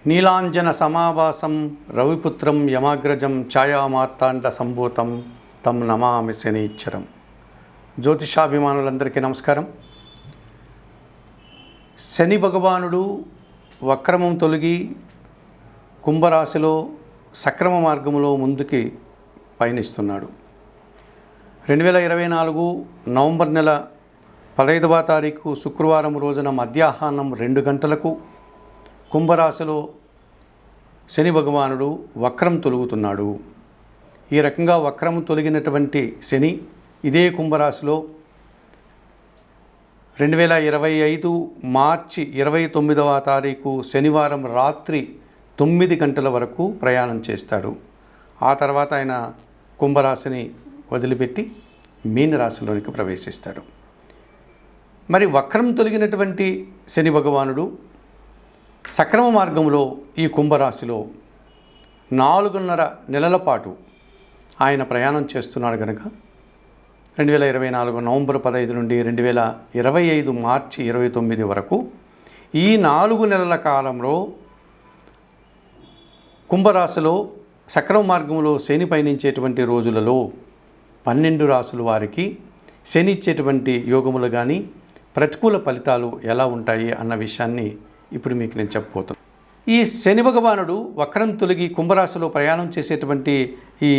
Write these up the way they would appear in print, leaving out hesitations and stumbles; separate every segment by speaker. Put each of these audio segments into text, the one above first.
Speaker 1: నీలాంజన సమావాసం రవిపుత్రం యమాగ్రజం ఛాయామార్తాండ సంభూతం తం నమామి శనీశ్వరం. జ్యోతిషాభిమానులందరికీ నమస్కారం. శని భగవానుడు వక్రమం తొలగి కుంభరాశిలో సక్రమ మార్గములో ముందుకి పయనిస్తున్నాడు. 2024 నవంబర్ నెల 15వ తారీఖు శుక్రవారం రోజున మధ్యాహ్నం 2 గంటలకు కుంభరాశిలో శని భగవానుడు వక్రం తొలుగుతున్నాడు. ఈ రకంగా వక్రం తొలగినటువంటి శని ఇదే కుంభరాశిలో 2025 మార్చి 29వ తారీఖు శనివారం రాత్రి 9 గంటల వరకు ప్రయాణం చేస్తాడు. ఆ తర్వాత ఆయన కుంభరాశిని వదిలిపెట్టి మీనరాశిలోనికి ప్రవేశిస్తాడు. మరి వక్రం తొలగినటువంటి శని భగవానుడు సక్రమ మార్గంలో ఈ కుంభరాశిలో 4.5 నెలల పాటు ఆయన ప్రయాణం చేస్తున్నాడు కనుక 2024 నవంబర్ 15 నుండి 2025 మార్చి 29 వరకు ఈ 4 నెలల కాలంలో కుంభరాశిలో సక్రమ మార్గంలో శని పయనించేటువంటి రోజులలో 12 రాశుల వారికి శని ఇచ్చేటువంటి యోగములు కానీ ప్రతికూల ఫలితాలు ఎలా ఉంటాయి అన్న విషయాన్ని ఇప్పుడు మీకు నేను చెప్పబోతున్నాను. ఈ శని భగవానుడు వక్రం తొలగి కుంభరాశిలో ప్రయాణం చేసేటువంటి ఈ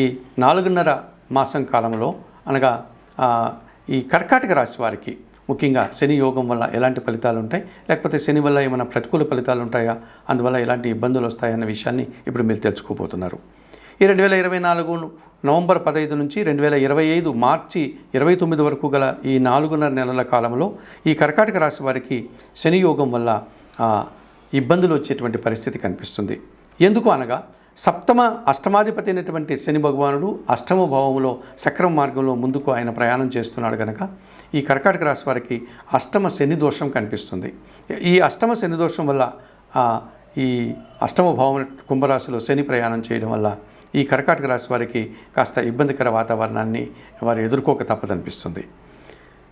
Speaker 1: 4.5 మాసం కాలంలో అనగా ఈ కర్కాటక రాశి వారికి ముఖ్యంగా శని యోగం వల్ల ఎలాంటి ఫలితాలు ఉంటాయి, లేకపోతే శని వల్ల ఏమైనా ప్రతికూల ఫలితాలు ఉంటాయా, అందువల్ల ఎలాంటి ఇబ్బందులు వస్తాయన్న విషయాన్ని ఇప్పుడు మీరు తెలుసుకోబోతున్నారు. ఈ 2024 నవంబర్ 15 నుంచి 2025 మార్చి 29 వరకు గల ఈ 4.5 నెలల కాలంలో ఈ కర్కాటక రాశి వారికి శని యోగం వల్ల ఇబ్బందులు వచ్చేటువంటి పరిస్థితి కనిపిస్తుంది. ఎందుకు అనగా అష్టమాధిపతి అయినటువంటి శని భగవానుడు అష్టమ భావంలో సక్రమ మార్గంలో ముందుకు ఆయన ప్రయాణం చేస్తున్నాడు కనుక ఈ కర్కాటక రాశి వారికి అష్టమ శని దోషం కనిపిస్తుంది. ఈ అష్టమ శని దోషం వల్ల ఈ అష్టమ భావం కుంభరాశిలో శని ప్రయాణం చేయడం వల్ల ఈ కర్కాటక రాశి వారికి కాస్త ఇబ్బందికర వాతావరణాన్ని వారు ఎదుర్కోక తప్పదనిపిస్తుంది.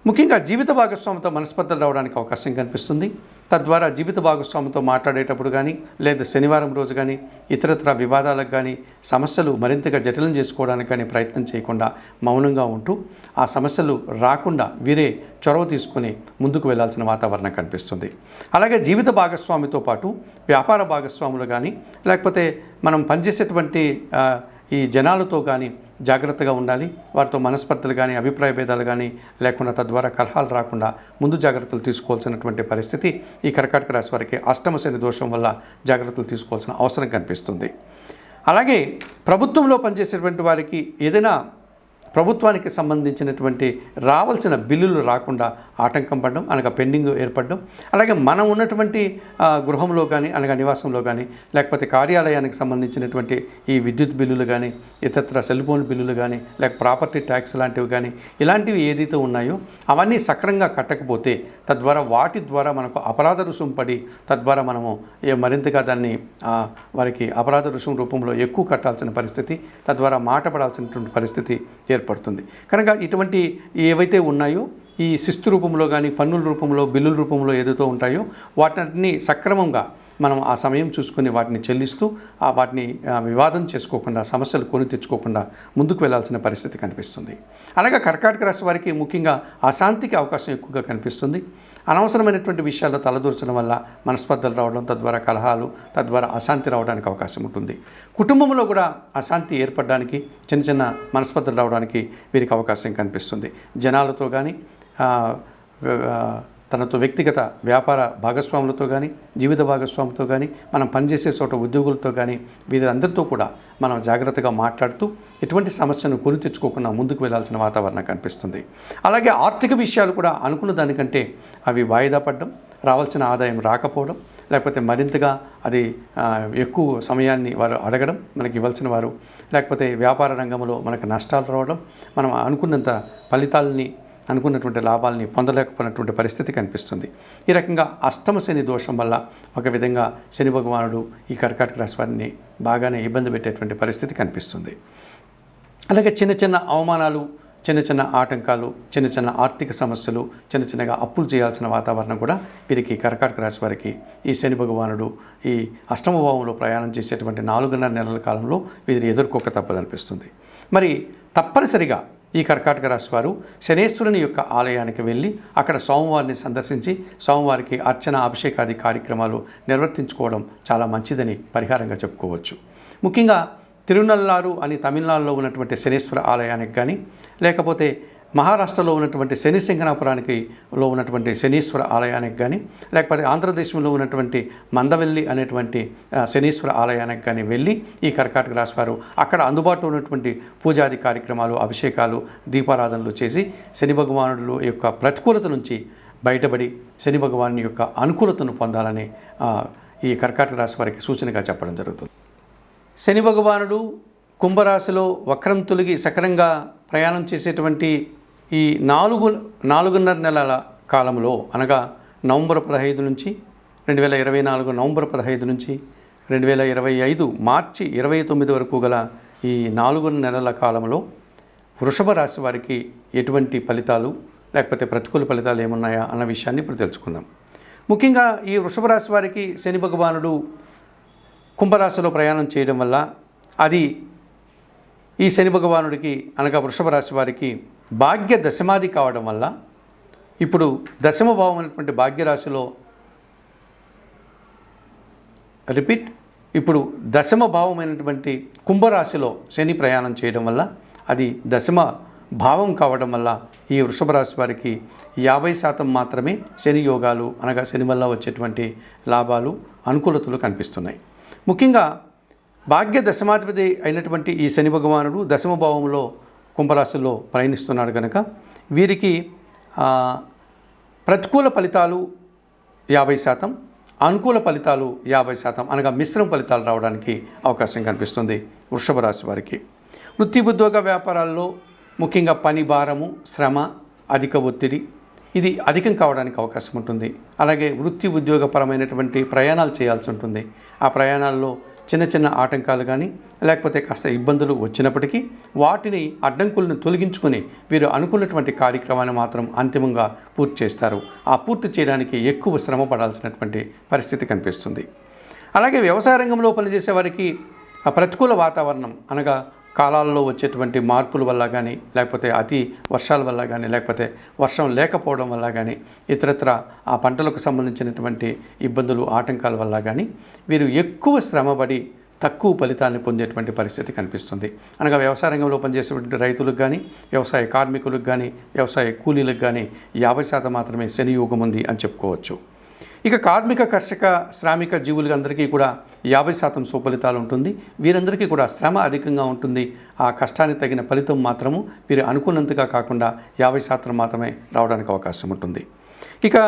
Speaker 1: ముఖ్యంగా జీవిత భాగస్వామితో మనస్పర్ధలు రావడానికి అవకాశం కనిపిస్తుంది. తద్వారా జీవిత భాగస్వామితో మాట్లాడేటప్పుడు కానీ లేదా శనివారం రోజు కానీ ఇతరత్ర వివాదాలకు కానీ సమస్యలు మరింతగా జటిలం చేసుకోవడానికి కానీ ప్రయత్నం చేయకుండా మౌనంగా ఉంటూ ఆ సమస్యలు రాకుండా వీరే చొరవ తీసుకుని ముందుకు వెళ్లాల్సిన వాతావరణం కనిపిస్తుంది. అలాగే జీవిత భాగస్వామితో పాటు వ్యాపార భాగస్వాములు కానీ లేకపోతే మనం పనిచేసేటువంటి ఈ జనాలతో కానీ జాగ్రత్తగా ఉండాలి. వారితో మనస్పర్ధలు కానీ అభిప్రాయ భేదాలు కానీ లేకుండా తద్వారా కలహాలు రాకుండా ముందు జాగ్రత్తలు తీసుకోవాల్సినటువంటి పరిస్థితి ఈ కర్కాటక రాశి వారికి అష్టమ శని దోషం వల్ల జాగ్రత్తలు తీసుకోవాల్సిన అవసరం కనిపిస్తుంది. అలాగే ప్రభుత్వంలో పనిచేసేటువంటి వారికి ఏదైనా ప్రభుత్వానికి సంబంధించినటువంటి రావాల్సిన బిల్లులు రాకుండా ఆటంకం పడడం అనగా పెండింగ్ ఏర్పడడం, అలాగే మనం ఉన్నటువంటి గృహంలో కానీ అనగా నివాసంలో కానీ లేకపోతే కార్యాలయానికి సంబంధించినటువంటి ఈ విద్యుత్ బిల్లులు కానీ ఇతర సెల్ ఫోన్ బిల్లులు కానీ లేక ప్రాపర్టీ ట్యాక్స్ లాంటివి కానీ ఇలాంటివి ఏదైతే ఉన్నాయో అవన్నీ సక్రంగా కట్టకపోతే తద్వారా వాటి ద్వారా మనకు అపరాధ రుసుం పడి తద్వారా మనము మరింతగా దాన్ని వారికి అపరాధ రుసుం రూపంలో ఎక్కువ కట్టాల్సిన పరిస్థితి, తద్వారా మాట పడాల్సినటువంటి పరిస్థితి ఏర్పడుతుంది. కనుక ఇటువంటి ఏవైతే ఉన్నాయో ఈ శిస్తు రూపంలో కానీ పన్నుల రూపంలో బిల్లుల రూపంలో ఏదైతే ఉంటాయో వాటిని సక్రమంగా మనం ఆ సమయం చూసుకుని వాటిని చెల్లిస్తూ వాటిని వివాదం చేసుకోకుండా సమస్యలు కొని తెచ్చుకోకుండా ముందుకు వెళ్లాల్సిన పరిస్థితి కనిపిస్తుంది. అలాగే కర్కాటక రాశి వారికి ముఖ్యంగా అశాంతికి అవకాశం ఎక్కువగా కనిపిస్తుంది. అనవసరమైనటువంటి విషయాల్లో తలదూర్చడం వల్ల మనస్పర్ధలు రావడం, తద్వారా కలహాలు, తద్వారా అశాంతి రావడానికి అవకాశం ఉంటుంది. కుటుంబంలో కూడా అశాంతి ఏర్పడడానికి చిన్న చిన్న మనస్పర్ధలు రావడానికి వీరికి అవకాశం కనిపిస్తుంది. జనాలతో కానీ తనతో వ్యక్తిగత వ్యాపార భాగస్వాములతో కానీ జీవిత భాగస్వాములతో కానీ మనం పనిచేసే చోట ఉద్యోగులతో కానీ వీరందరితో కూడా మనం జాగ్రత్తగా మాట్లాడుతూ ఎటువంటి సమస్యను కొని తెచ్చుకోకుండా ముందుకు వెళ్లాల్సిన వాతావరణం కనిపిస్తుంది. అలాగే ఆర్థిక విషయాలు కూడా అనుకున్న దానికంటే అవి వాయిదా పడడం, రావాల్సిన ఆదాయం రాకపోవడం, లేకపోతే మరింతగా అది ఎక్కువ సమయాన్ని వారు అడగడం మనకి ఇవ్వాల్సిన వారు, లేకపోతే వ్యాపార రంగంలో మనకు నష్టాలు రావడం, మనం అనుకున్నంత ఫలితాలని అనుకున్నటువంటి లాభాలని పొందలేకపోయినటువంటి పరిస్థితి కనిపిస్తుంది. ఈ రకంగా అష్టమ శని దోషం వల్ల ఒక విధంగా శని భగవానుడు ఈ కర్కాటక రాశి వారిని బాగానే ఇబ్బంది పెట్టేటువంటి పరిస్థితి కనిపిస్తుంది. అలాగే చిన్న చిన్న అవమానాలు, చిన్న చిన్న ఆటంకాలు, చిన్న చిన్న ఆర్థిక సమస్యలు, చిన్న చిన్నగా అప్పులు చేయాల్సిన వాతావరణం కూడా వీరికి కర్కాటక రాశి వారికి ఈ శని భగవానుడు ఈ అష్టమ భావంలో ప్రయాణం చేసేటువంటి 4.5 నెలల కాలంలో వీరు ఎదుర్కోక తప్పదనిపిస్తుంది. మరి తప్పనిసరిగా ఈ కర్కాటక రాశి వారు శనేశ్వరుని యొక్క ఆలయానికి వెళ్ళి అక్కడ స్వామివారిని సందర్శించి స్వామివారికి అర్చన అభిషేకాది కార్యక్రమాలు నిర్వర్తించుకోవడం చాలా మంచిదని పరిహారంగా చెప్పుకోవచ్చు. ముఖ్యంగా తిరునల్లారు అని తమిళనాడులో ఉన్నటువంటి శనేశ్వర ఆలయానికి కానీ, లేకపోతే మహారాష్ట్రలో ఉన్నటువంటి శని సింగనాపురానికి ఉన్నటువంటి శనీశ్వర ఆలయానికి కానీ, లేకపోతే ఆంధ్రదేశంలో ఉన్నటువంటి మందవెల్లి అనేటువంటి శనీశ్వర ఆలయానికి కానీ వెళ్ళి ఈ కర్కాటక రాశి వారు అక్కడ అందుబాటులో ఉన్నటువంటి పూజాది కార్యక్రమాలు, అభిషేకాలు, దీపారాధనలు చేసి శని భగవానుడు యొక్క ప్రతికూలత నుంచి బయటపడి శని భగవాను యొక్క అనుకూలతను పొందాలని ఈ కర్కాటక రాశి వారికి సూచనగా చెప్పడం జరుగుతుంది. శని భగవానుడు కుంభరాశిలో వక్రం తొలగి సక్రంగా ప్రయాణం చేసేటువంటి ఈ 4.5 నెలల కాలంలో, అనగా నవంబర్ 15 నుంచి 2024 నవంబర్ 15 నుంచి 2025 మార్చి 29 వరకు గల ఈ 4 నెలల కాలంలో వృషభ రాశి వారికి ఎటువంటి ఫలితాలు లేకపోతే ప్రతికూల ఫలితాలు ఏమున్నాయా అన్న విషయాన్ని ఇప్పుడు తెలుసుకుందాం. ముఖ్యంగా ఈ వృషభ రాశి వారికి శని భగవానుడు కుంభరాశిలో ప్రయాణం చేయడం వల్ల అది ఈ శని భగవానుడికి అనగా వృషభ రాశి వారికి భాగ్య దశమాది కావడం వల్ల ఇప్పుడు దశమ భావం అనేటువంటి భాగ్యరాశిలో ఇప్పుడు దశమ భావమైనటువంటి కుంభరాశిలో శని ప్రయాణం చేయడం వల్ల అది దశమ భావం కావడం వల్ల ఈ వృషభ రాశి వారికి 50% మాత్రమే శని యోగాలు అనగా శని వల్ల వచ్చేటువంటి లాభాలు, అనుకూలతలు కనిపిస్తున్నాయి. ముఖ్యంగా భాగ్య దశమాధిపతి అయినటువంటి ఈ శని భగవానుడు దశమ భావంలో కుంభరాశిలో ప్రయాణిస్తున్నాడు కనుక వీరికి ప్రతికూల ఫలితాలు 50%, అనుకూల ఫలితాలు 50% అనగా మిశ్రమ ఫలితాలు రావడానికి అవకాశం కనిపిస్తుంది వృషభ రాశి వారికి. వృత్తి ఉద్యోగ వ్యాపారాల్లో ముఖ్యంగా పని భారము, శ్రమ, అధిక ఒత్తిడి ఇది అధికం కావడానికి అవకాశం ఉంటుంది. అలాగే వృత్తి ఉద్యోగపరమైనటువంటి ప్రయాణాలు చేయాల్సి ఉంటుంది. ఆ ప్రయాణాల్లో చిన్న చిన్న ఆటంకాలు కానీ లేకపోతే కాస్త ఇబ్బందులు వచ్చినప్పటికీ వాటిని అడ్డంకులను తొలగించుకొని వీరు అనుకున్నటువంటి కార్యక్రమాన్ని మాత్రం అంతిమంగా పూర్తి చేస్తారు. ఆ పూర్తి చేయడానికి ఎక్కువ శ్రమ పడాల్సినటువంటి పరిస్థితి కనిపిస్తుంది. అలాగే వ్యవసాయ రంగంలో పనిచేసే వారికి ప్రతికూల వాతావరణం అనగా కాలాల్లో వచ్చేటువంటి మార్పుల వల్ల కానీ లేకపోతే అతి వర్షాల వల్ల కానీ లేకపోతే వర్షం లేకపోవడం వల్ల కానీ ఇతరత్ర ఆ పంటలకు సంబంధించినటువంటి ఇబ్బందులు, ఆటంకాల వల్ల కానీ వీరు ఎక్కువ శ్రమపడి తక్కువ ఫలితాన్ని పొందేటువంటి పరిస్థితి కనిపిస్తుంది. అనగా వ్యవసాయ రంగంలో పనిచేసేటువంటి రైతులకు కానీ, వ్యవసాయ కార్మికులకు కానీ, వ్యవసాయ కూలీలకు కానీ 50% మాత్రమే శని యోగం ఉంది అని చెప్పుకోవచ్చు. ఇక కార్మిక, కర్షక, శ్రామిక జీవులందరికీ కూడా 50% సుఫలితాలు ఉంటుంది. వీరందరికీ కూడా శ్రమ అధికంగా ఉంటుంది. ఆ కష్టానికి తగిన ఫలితం మాత్రము వీరు అనుకున్నంతగా కాకుండా 50% మాత్రమే రావడానికి అవకాశం ఉంటుంది. ఇక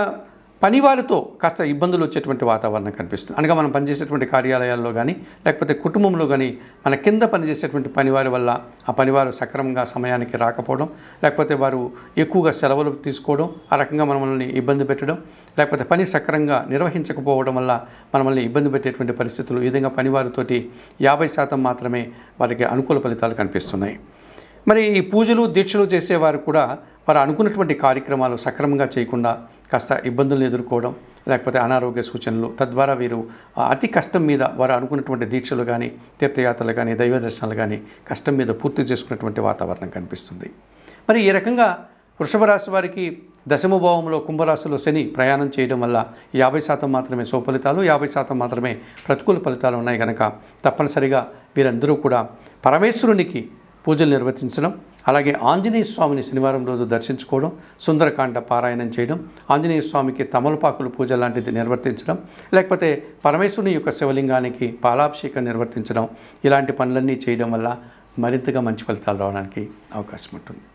Speaker 1: పనివారితో కాస్త ఇబ్బందులు వచ్చేటువంటి వాతావరణం కనిపిస్తుంది. అనగా మనం పనిచేసేటువంటి కార్యాలయాల్లో కానీ లేకపోతే కుటుంబంలో కానీ మన కింద పనిచేసేటువంటి పనివారి వల్ల ఆ పనివారు సక్రమంగా సమయానికి రాకపోవడం, లేకపోతే వారు ఎక్కువగా సెలవులు తీసుకోవడం, ఆ రకంగా మనల్ని ఇబ్బంది పెట్టడం, లేకపోతే పని సక్రమంగా నిర్వహించకపోవడం వల్ల మనల్ని ఇబ్బంది పెట్టేటువంటి పరిస్థితులు, ఈ విధంగా పనివారితోటి 50% మాత్రమే వారికి అనుకూల ఫలితాలు కనిపిస్తున్నాయి. మరి ఈ పూజలు, దీక్షలు చేసేవారు కూడా వారు అనుకున్నటువంటి కార్యక్రమాలు సక్రమంగా చేయకుండా కాస్త ఇబ్బందులను ఎదుర్కోవడం, లేకపోతే అనారోగ్య సూచనలు, తద్వారా వీరు అతి కష్టం మీద వారు అనుకున్నటువంటి దీక్షలు కానీ, తీర్థయాత్రలు కానీ, దైవ దర్శనాలు కానీ కష్టం మీద పూర్తి చేసుకున్నటువంటి వాతావరణం కనిపిస్తుంది. మరి ఈ రకంగా వృషభ రాశి వారికి దశమ భావంలో కుంభరాశిలో శని ప్రయాణం చేయడం వల్ల 50% మాత్రమే సుఫలితాలు, 50% మాత్రమే ప్రతికూల ఫలితాలు ఉన్నాయి కనుక తప్పనిసరిగా వీరందరూ కూడా పరమేశ్వరునికి పూజలు నిర్వర్తించడం, అలాగే ఆంజనేయ స్వామిని శనివారం రోజు దర్శించుకోవడం, సుందరకాండ పారాయణం చేయడం, ఆంజనేయ స్వామికి తమలపాకులు పూజ లాంటిది నిర్వర్తించడం, లేకపోతే పరమేశ్వరుని యొక్క శివలింగానికి పాలాభిషేకం నిర్వర్తించడం, ఇలాంటి పనులన్నీ చేయడం వల్ల మరింతగా మంచి ఫలితాలు రావడానికి అవకాశం ఉంటుంది.